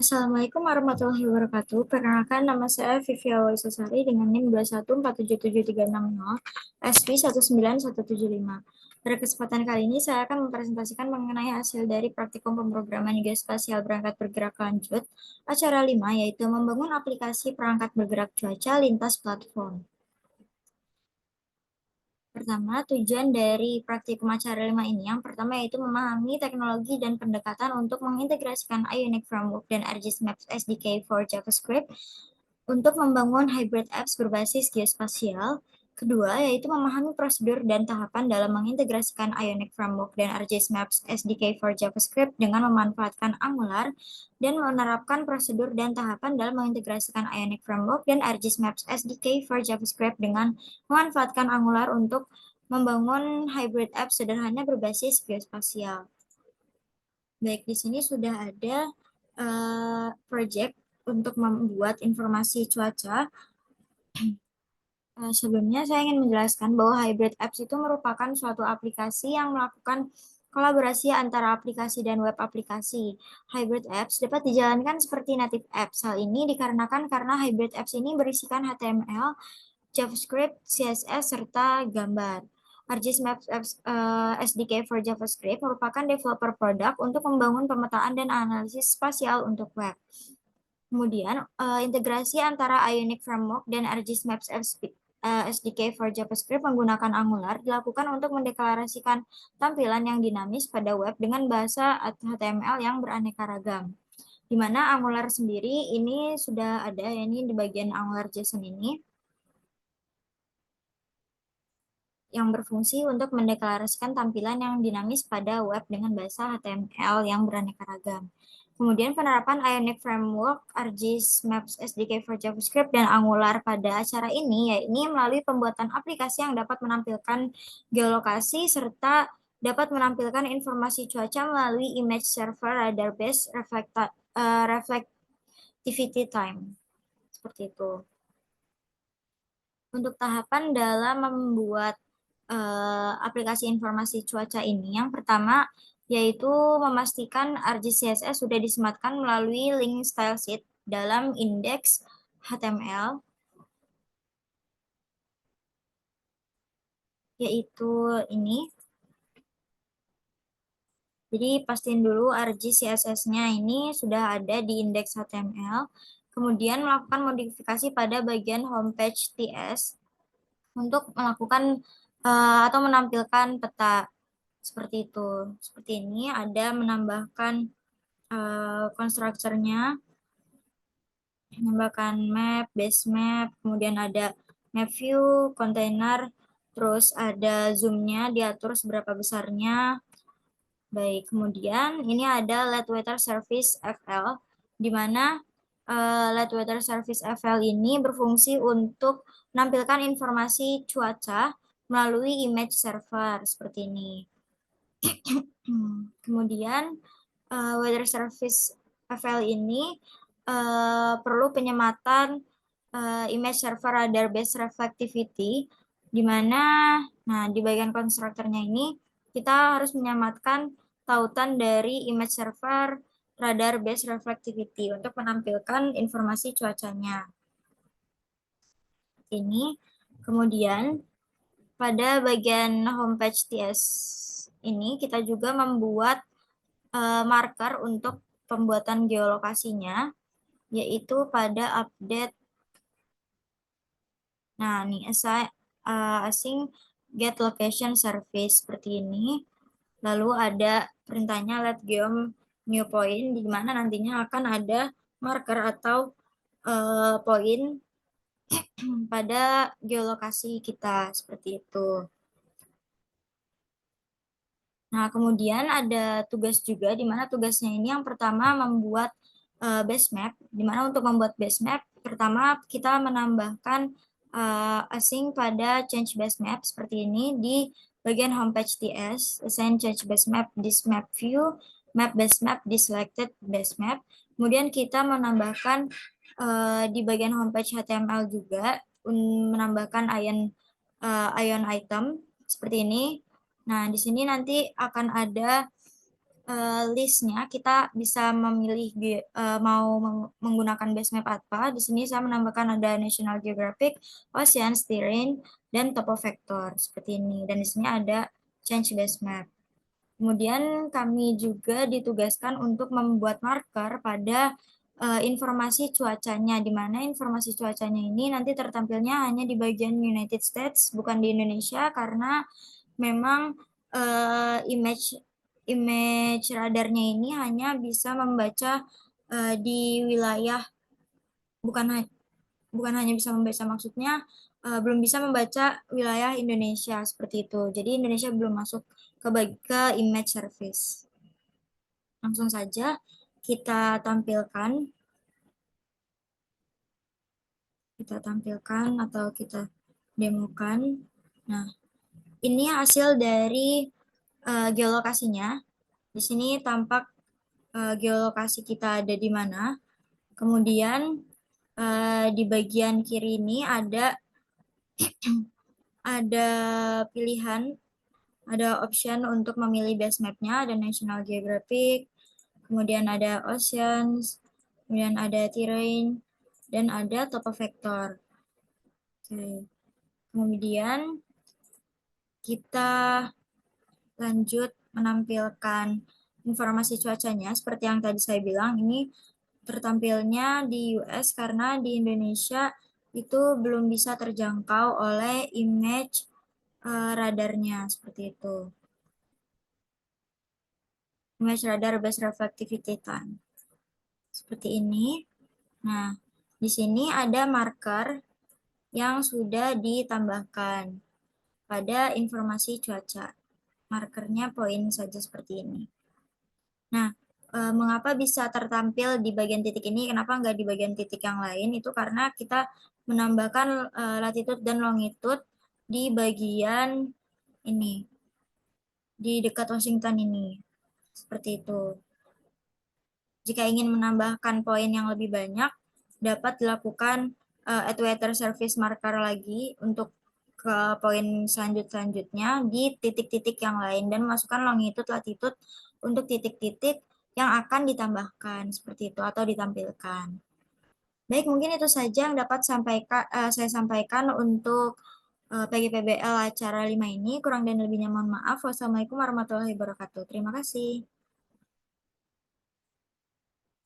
Assalamualaikum warahmatullahi wabarakatuh. Perkenalkan, nama saya Vivi Awaisasari dengan NIM 2147730 SP19175. Pada kesempatan kali ini, saya akan mempresentasikan mengenai hasil dari praktikum pemrograman geospasial berangkat bergerak lanjut, acara 5, yaitu membangun aplikasi perangkat bergerak cuaca lintas platform. Pertama, tujuan dari praktikum acara 5 ini yang pertama yaitu memahami teknologi dan pendekatan untuk mengintegrasikan Ionic Framework dan ArcGIS Maps SDK for JavaScript untuk membangun hybrid apps berbasis geospasial. Kedua, yaitu memahami prosedur dan tahapan dalam mengintegrasikan Ionic Framework dan ArcGIS Maps SDK for JavaScript dengan memanfaatkan Angular dan menerapkan prosedur dan tahapan dalam mengintegrasikan Ionic Framework dan ArcGIS Maps SDK for JavaScript dengan memanfaatkan Angular untuk membangun hybrid app sederhana berbasis geospasial. Baik, di sini sudah ada project untuk membuat informasi cuaca. Sebelumnya saya ingin menjelaskan bahwa hybrid apps itu merupakan suatu aplikasi yang melakukan kolaborasi antara aplikasi dan web aplikasi. Hybrid apps dapat dijalankan seperti native apps. Hal ini dikarenakan karena hybrid apps ini berisikan HTML, JavaScript, CSS, serta gambar. ArcGIS Maps Apps SDK for JavaScript merupakan developer produk untuk membangun pemetaan dan analisis spasial untuk web. Kemudian, integrasi antara Ionic Framework dan ArcGIS Maps SDK for JavaScript menggunakan Angular dilakukan untuk mendeklarasikan tampilan yang dinamis pada web dengan bahasa HTML yang beraneka ragam. Di mana Angular sendiri ini sudah ada, ya, ini di bagian Angular JSON ini, yang berfungsi untuk mendeklarasikan tampilan yang dinamis pada web dengan bahasa HTML yang beraneka ragam. Kemudian penerapan Ionic Framework, ArcGIS Maps SDK for JavaScript, dan Angular pada acara ini, yaitu melalui pembuatan aplikasi yang dapat menampilkan geolokasi serta dapat menampilkan informasi cuaca melalui image server radar based reflectivity time. Seperti itu. Untuk tahapan dalam membuat aplikasi informasi cuaca ini, yang pertama yaitu memastikan ArcGIS CSS sudah disematkan melalui link style sheet dalam indeks HTML, yaitu ini. Jadi pastiin dulu ArcGIS CSS-nya ini sudah ada di indeks HTML, kemudian melakukan modifikasi pada bagian homepage TS untuk melakukan atau menampilkan peta. Seperti itu. Seperti ini, ada menambahkan konstruktornya, menambahkan map, base map, kemudian ada map view, container, terus ada zoom-nya, diatur seberapa besarnya. Baik, kemudian ini ada Let Weather Service FL, di mana Let Weather Service FL ini berfungsi untuk menampilkan informasi cuaca melalui image server, seperti ini. Kemudian weather service FL ini perlu penyematan image server radar based reflectivity, di mana di bagian konstruktornya ini kita harus menyematkan tautan dari image server radar based reflectivity untuk menampilkan informasi cuacanya. Ini kemudian pada bagian homepage TS ini kita juga membuat marker untuk pembuatan geolokasinya, yaitu pada update. Nah, nih async get location service seperti ini. Lalu ada perintahnya let geom new point, di mana nantinya akan ada marker atau poin pada geolokasi kita, seperti itu. Nah, kemudian ada tugas juga, di mana tugasnya ini yang pertama membuat base map, di mana untuk membuat base map, pertama kita menambahkan async pada change base map seperti ini di bagian homepage TS, assign change base map this map view, map base map di selected base map. Kemudian kita menambahkan di bagian homepage HTML juga, menambahkan ion item seperti ini. Nah, di sini nanti akan ada listnya kita bisa memilih mau menggunakan base map apa. Di sini saya menambahkan ada National Geographic, Oceans, Terrain, dan Topo Vector seperti ini. Dan di sini ada Change Base Map. Kemudian kami juga ditugaskan untuk membuat marker pada informasi cuacanya, di mana informasi cuacanya ini nanti tertampilnya hanya di bagian United States, bukan di Indonesia, karena memang image image radarnya ini hanya bisa membaca di wilayah, bukan bukan hanya bisa membaca, maksudnya belum bisa membaca wilayah Indonesia seperti itu. Jadi Indonesia belum masuk ke image service. Langsung saja kita tampilkan, atau kita demokan. Nah, ini hasil dari geolokasinya. Di sini tampak geolokasi kita ada di mana. Kemudian di bagian kiri ini ada pilihan, ada option untuk memilih base map-nya, ada National Geographic, kemudian ada Oceans, kemudian ada Terrain, dan ada Topo Vector. Oke. Kemudian kita lanjut menampilkan informasi cuacanya. Seperti yang tadi saya bilang, ini tertampilnya di US karena di Indonesia itu belum bisa terjangkau oleh image radarnya, seperti itu. Image radar base reflectivity time. Seperti ini. Nah, di sini ada marker yang sudah ditambahkan pada informasi cuaca. Markernya poin saja seperti ini. Nah, mengapa bisa tertampil di bagian titik ini, kenapa nggak di bagian titik yang lain? Itu karena kita menambahkan latitude dan longitude di bagian ini, di dekat Washington ini. Seperti itu. Jika ingin menambahkan poin yang lebih banyak, dapat dilakukan add weather service marker lagi untuk ke poin selanjutnya di titik-titik yang lain, dan masukkan longitude, latitude untuk titik-titik yang akan ditambahkan seperti itu atau ditampilkan. Baik, mungkin itu saja yang dapat saya sampaikan untuk PGPBL acara 5 ini. Kurang dan lebihnya mohon maaf. Wassalamualaikum warahmatullahi wabarakatuh. Terima kasih.